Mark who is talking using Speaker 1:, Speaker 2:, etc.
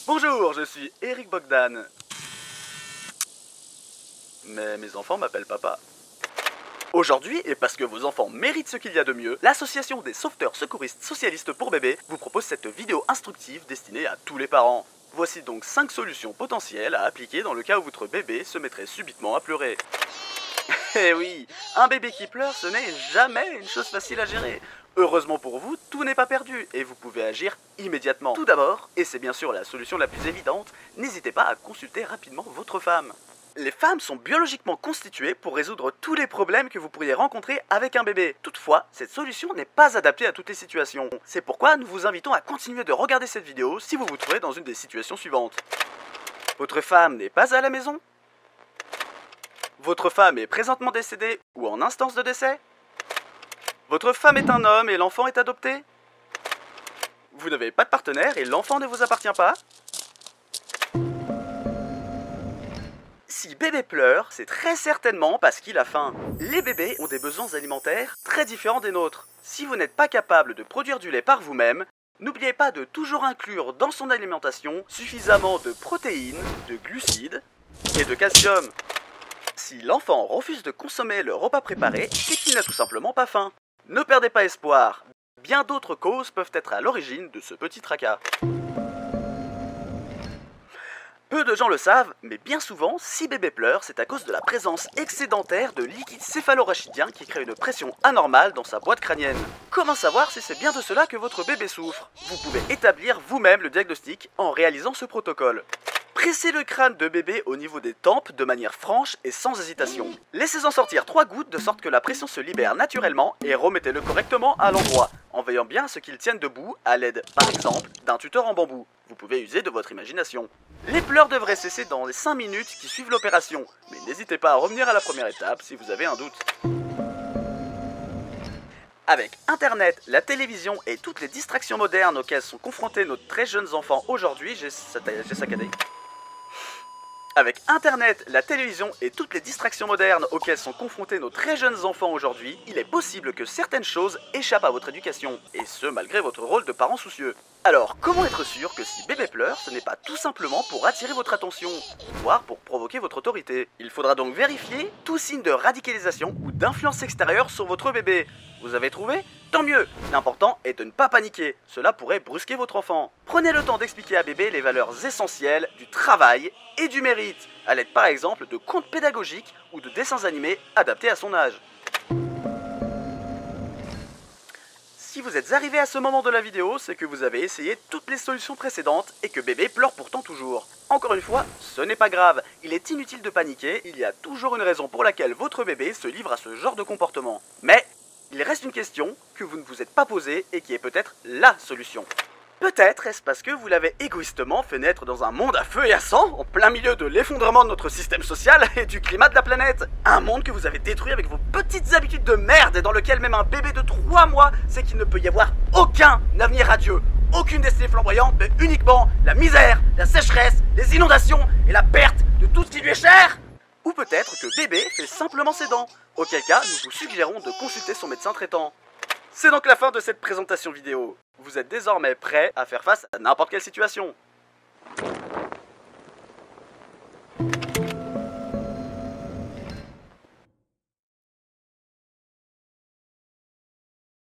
Speaker 1: Bonjour, je suis Eric Bogdan. Mais mes enfants m'appellent papa. Aujourd'hui, et parce que vos enfants méritent ce qu'il y a de mieux, l'association des sauveteurs secouristes socialistes pour bébés vous propose cette vidéo instructive destinée à tous les parents. Voici donc 5 solutions potentielles à appliquer dans le cas où votre bébé se mettrait subitement à pleurer. Eh oui, un bébé qui pleure, ce n'est jamais une chose facile à gérer. Heureusement pour vous, tout n'est pas perdu et vous pouvez agir immédiatement. Tout d'abord, et c'est bien sûr la solution la plus évidente, n'hésitez pas à consulter rapidement votre femme. Les femmes sont biologiquement constituées pour résoudre tous les problèmes que vous pourriez rencontrer avec un bébé. Toutefois, cette solution n'est pas adaptée à toutes les situations. C'est pourquoi nous vous invitons à continuer de regarder cette vidéo si vous vous trouvez dans une des situations suivantes. Votre femme n'est pas à la maison ? Votre femme est présentement décédée ou en instance de décès ? Votre femme est un homme et l'enfant est adopté ? Vous n'avez pas de partenaire et l'enfant ne vous appartient pas ? Si bébé pleure, c'est très certainement parce qu'il a faim. Les bébés ont des besoins alimentaires très différents des nôtres. Si vous n'êtes pas capable de produire du lait par vous-même, n'oubliez pas de toujours inclure dans son alimentation suffisamment de protéines, de glucides et de calcium. Si l'enfant refuse de consommer le repas préparé, c'est qu'il n'a tout simplement pas faim. Ne perdez pas espoir, bien d'autres causes peuvent être à l'origine de ce petit tracas. Peu de gens le savent, mais bien souvent, si bébé pleure, c'est à cause de la présence excédentaire de liquide céphalorachidien qui crée une pression anormale dans sa boîte crânienne. Comment savoir si c'est bien de cela que votre bébé souffre ? Vous pouvez établir vous-même le diagnostic en réalisant ce protocole. Pressez le crâne de bébé au niveau des tempes de manière franche et sans hésitation. Laissez-en sortir 3 gouttes de sorte que la pression se libère naturellement et remettez-le correctement à l'endroit, en veillant bien à ce qu'il tienne debout à l'aide, par exemple, d'un tuteur en bambou. Vous pouvez user de votre imagination. Les pleurs devraient cesser dans les 5 minutes qui suivent l'opération, mais n'hésitez pas à revenir à la première étape si vous avez un doute. Avec Internet, la télévision et toutes les distractions modernes auxquelles sont confrontés nos très jeunes enfants aujourd'hui, j'ai saccadé. Avec Internet, la télévision et toutes les distractions modernes auxquelles sont confrontés nos très jeunes enfants aujourd'hui, il est possible que certaines choses échappent à votre éducation, et ce malgré votre rôle de parent soucieux. Alors, comment être sûr que si bébé pleure, ce n'est pas tout simplement pour attirer votre attention, voire pour provoquer votre autorité ? Il faudra donc vérifier tout signe de radicalisation ou d'influence extérieure sur votre bébé. Vous avez trouvé ? Tant mieux. L'important est de ne pas paniquer, cela pourrait brusquer votre enfant. Prenez le temps d'expliquer à bébé les valeurs essentielles du travail et du mérite, à l'aide par exemple de contes pédagogiques ou de dessins animés adaptés à son âge. Si vous êtes arrivé à ce moment de la vidéo, c'est que vous avez essayé toutes les solutions précédentes et que bébé pleure pourtant toujours. Encore une fois, ce n'est pas grave, il est inutile de paniquer, il y a toujours une raison pour laquelle votre bébé se livre à ce genre de comportement. Mais il reste une question que vous ne vous êtes pas posée et qui est peut-être la solution. Peut-être est-ce parce que vous l'avez égoïstement fait naître dans un monde à feu et à sang, en plein milieu de l'effondrement de notre système social et du climat de la planète. Un monde que vous avez détruit avec vos petites habitudes de merde et dans lequel même un bébé de 3 mois sait qu'il ne peut y avoir aucun avenir radieux, aucune destinée flamboyante, mais uniquement la misère, la sécheresse, les inondations et la perte de tout ce qui lui est cher. Ou peut-être que bébé fait simplement ses dents, auquel cas nous vous suggérons de consulter son médecin traitant. C'est donc la fin de cette présentation vidéo. Vous êtes désormais prêt à faire face à n'importe quelle situation.